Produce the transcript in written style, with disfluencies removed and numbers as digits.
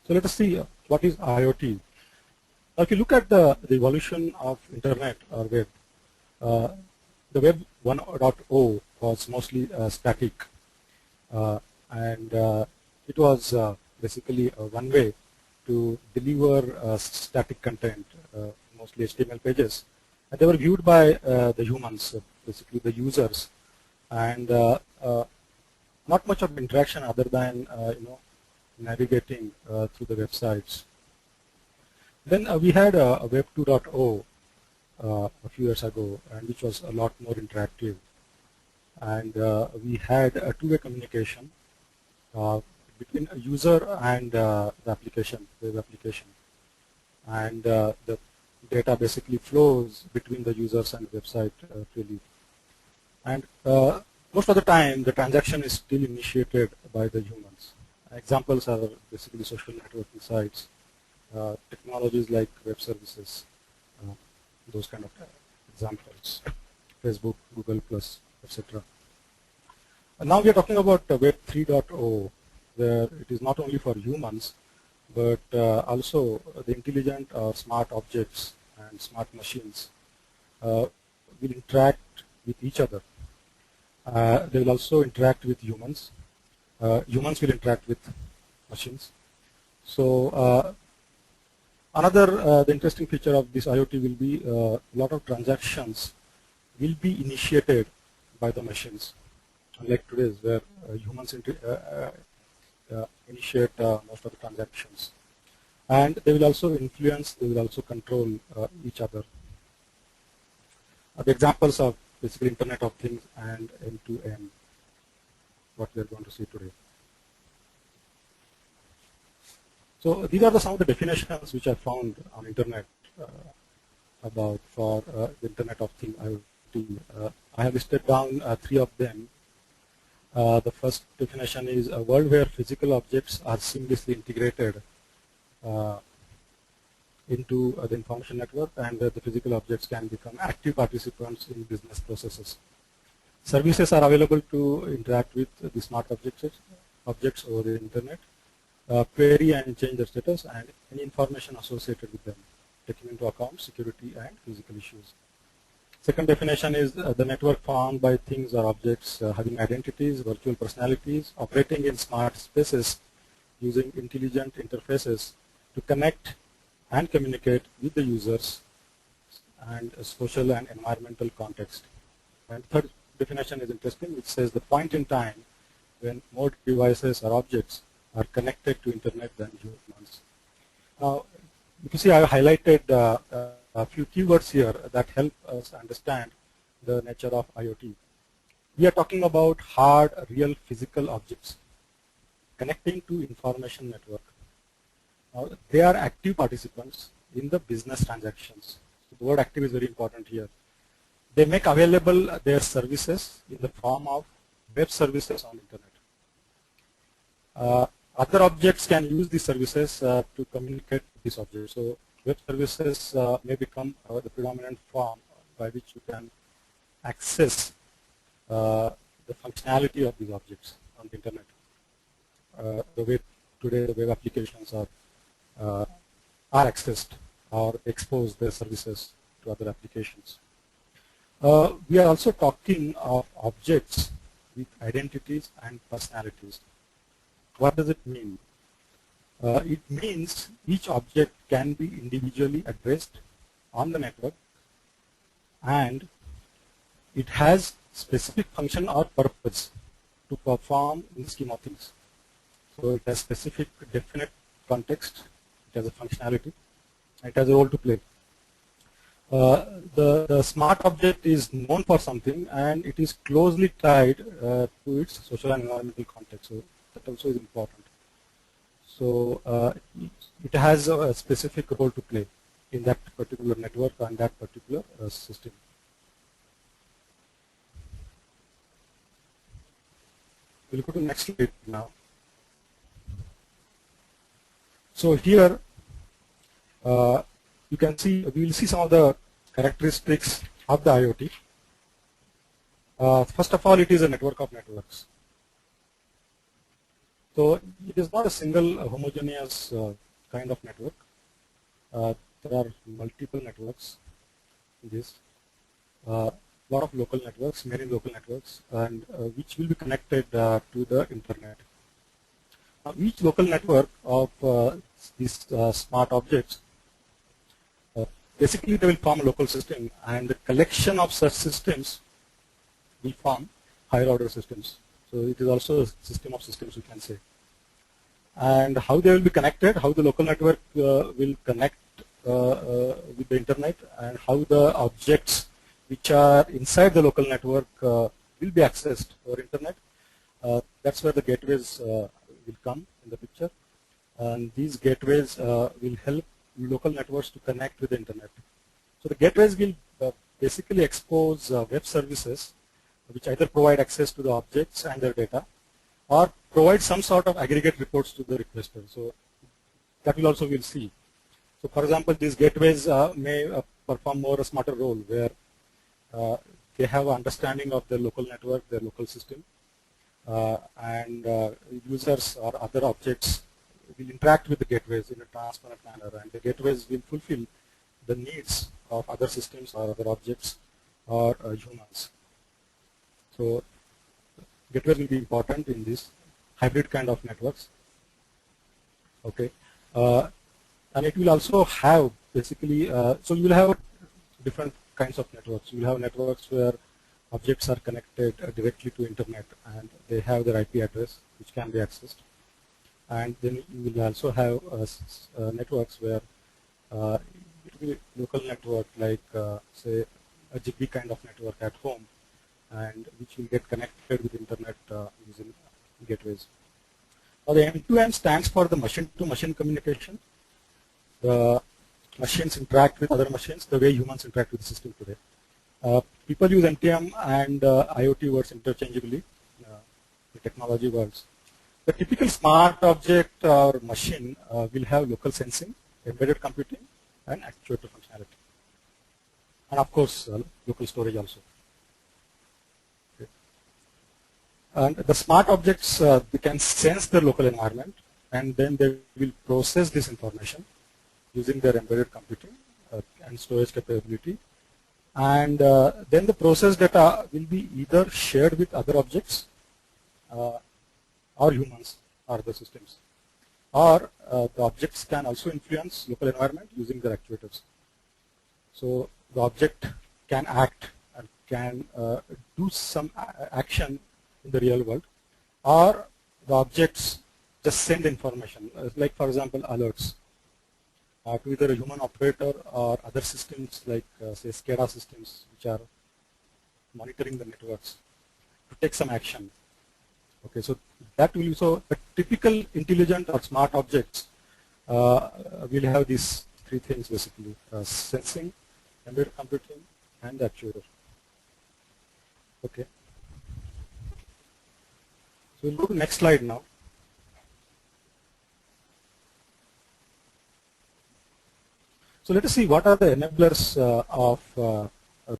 So let us see what is IoT. Now, if you look at the evolution of Internet or web, the web 1.0 was mostly static, and it was basically one way to deliver static content, mostly HTML pages, and they were viewed by the humans, basically the users, and not much of interaction other than navigating through the websites. Then we had a Web 2.0 a few years ago, and which was a lot more interactive, and we had a two-way communication between a user and the application, web application, and the data basically flows between the users and the website freely. And most of the time, the transaction is still initiated by the humans. Examples are basically social networking sites, technologies like web services, those kind of examples, Facebook, Google+, etc. Now we are talking about Web 3.0, where it is not only for humans, but also the intelligent or smart objects and smart machines will interact with each other. They will also interact with humans. Humans will interact with machines. So another the interesting feature of this IoT will be a lot of transactions will be initiated by the machines, unlike today's where humans initiate most of the transactions. And they will also influence, they will also control each other. The examples of basically Internet of Things and end-to-end, what we are going to see today. So these are some of the definitions which I found on Internet about for the Internet of Things IoT. I have listed down three of them. The first definition is a world where physical objects are seamlessly integrated into the information network, and the physical objects can become active participants in business processes. Services are available to interact with the smart objects over the Internet, query and change their status, and any information associated with them, taking into account security and physical issues. Second definition is the network formed by things or objects having identities, virtual personalities, operating in smart spaces using intelligent interfaces to connect and communicate with the users and a social and environmental context. And third definition is interesting, which says the point in time when more devices or objects are connected to Internet than humans. Now, you can see I have highlighted a few keywords here that help us understand the nature of IoT. We are talking about hard, real, physical objects connecting to information network. Now, they are active participants in the business transactions. So the word active is very important here. They make available their services in the form of web services on Internet. Other objects can use these services to communicate with these objects. So web services may become the predominant form by which you can access the functionality of these objects on the Internet. The way today the web applications are accessed or expose their services to other applications. We are also talking of objects with identities and personalities. What does it mean? It means each object can be individually addressed on the network, and it has specific function or purpose to perform in the scheme of things. So it has specific definite context, it has a functionality, it has a role to play. The smart object is known for something, and it is closely tied to its social and environmental context. So that also is important. So it has a specific role to play in that particular network and that particular system. We'll go to the next slide now. So here you can see, we will see some of the characteristics of the IoT. First of all, it is a network of networks. So it is not a single homogeneous kind of network. There are multiple networks in this. Lot of local networks, many local networks, and which will be connected to the internet. Now, each local network of these smart objects, basically they will form a local system, and the collection of such systems will form higher order systems. So it is also a system of systems, we can say. And how they will be connected, how the local network will connect with the internet, and how the objects which are inside the local network will be accessed over internet. That's where the gateways will come in the picture. And these gateways will help local networks to connect with the internet. So the gateways will basically expose web services which either provide access to the objects and their data, or provide some sort of aggregate reports to the requester. So that will also we'll see. So for example, these gateways may perform more a smarter role where they have understanding of their local network, their local system, and users or other objects will interact with the gateways in a transparent manner, and the gateways will fulfill the needs of other systems or other objects or humans. So gateways will be important in this hybrid kind of networks. Okay, and it will also have basically, so you will have different kinds of networks. You will have networks where objects are connected directly to internet and they have their IP address which can be accessed. And then you will also have networks where it will be local network like say a ZigBee kind of network at home, and which will get connected with internet using gateways. Now the M2M stands for the machine-to-machine communication. The machines interact with other machines the way humans interact with the system today. People use MTM and IoT words interchangeably, the technology words. The typical smart object or machine will have local sensing, embedded computing, and actuator functionality. And of course, local storage also. Okay. And the smart objects, they can sense their local environment, and then they will process this information using their embedded computing and storage capability. And then the processed data will be either shared with other objects or humans or other systems. Or the objects can also influence local environment using their actuators. So the object can act and can do some action in the real world, or the objects just send information, like for example alerts. To either a human operator or other systems like say SCADA systems which are monitoring the networks to take some action. Okay, so that will so a typical intelligent or smart objects will have these three things basically: sensing, embedded computing, and actuator. Okay. So we'll go to the next slide now. So let us see what are the enablers of